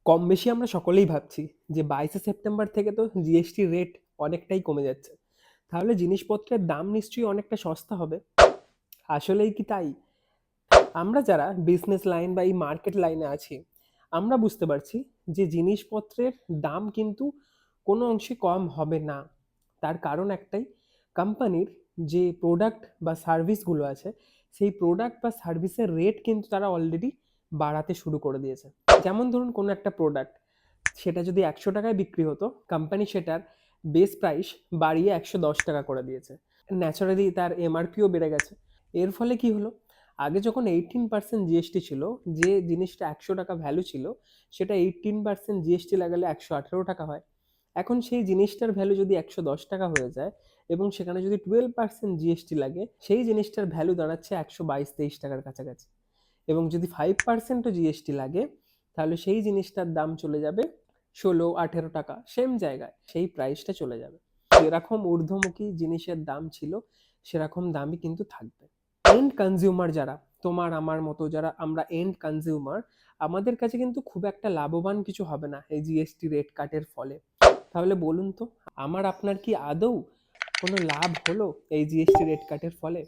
কম বেশি আমরা সকলেই ভাবছি যে 22শে সেপ্টেম্বর থেকে তো জিএসটি রেট অনেকটাই কমে যাচ্ছে। তাহলে জিনিসপত্রের দাম নিশ্চয়ই অনেকটা সস্তা হবে। আসলেই কি তাই? আমরা যারা বিজনেস লাইন বা এই মার্কেট লাইনে আছি, আমরা বুঝতে পারছি যে জিনিসপত্রের দাম কিন্তু কোনো অংশে কম হবে না। তার কারণ একটাই, কোম্পানির যে প্রোডাক্ট বা সার্ভিসগুলো আছে, সেই প্রোডাক্ট বা সার্ভিসের রেট কিন্তু তারা অলরেডি বাড়াতে শুরু করে দিয়েছে। যেমন ধরুন কোনো একটা প্রোডাক্ট, সেটা যদি ১০০ টাকায় বিক্রি হতো, কোম্পানি সেটার বেস প্রাইস বাড়িয়ে ১১০ টাকা করে দিয়েছে। ন্যাচারালি তার এমআরপিও বেড়ে গেছে। এর ফলে কি হলো, আগে যখন 18% জিএসটি ছিল, যে জিনিসটা ১০০ টাকা ভ্যালু ছিল, সেটা 18% জিএসটি লাগালে ১১৮ টাকা হয়। এখন সেই জিনিসটার ভ্যালু যদি ১১০ টাকা হয়ে যায় এবং সেখানে যদি 12% জিএসটি লাগে, সেই জিনিসটার ভ্যালু দাঁড়াচ্ছে ১২২-২৩ টাকার কাছাকাছি। এবং যদি 5%ও জিএসটি লাগে, তাহলে সেই জিনিসটার দাম চলে যাবে ১৬-১৮ টাকা, সেম জায়গায় সেই প্রাইসটা চলে যাবে। যেরকম ঊর্ধ্বমুখী জিনিসের দাম ছিল, সেরকম দামই কিন্তু থাকবে। এন্ড কনজিউমার যারা, তোমার আমার মতো যারা আমরা এন্ড কনজিউমার, আমাদের কাছে কিন্তু খুব একটা লাভবান কিছু হবে না এই জিএসটি রেট কাটের ফলে। তাহলে বলুন তো, আমার আপনার কি আদৌ কোনো লাভ হলো এই জিএসটি রেট কাটের ফলে?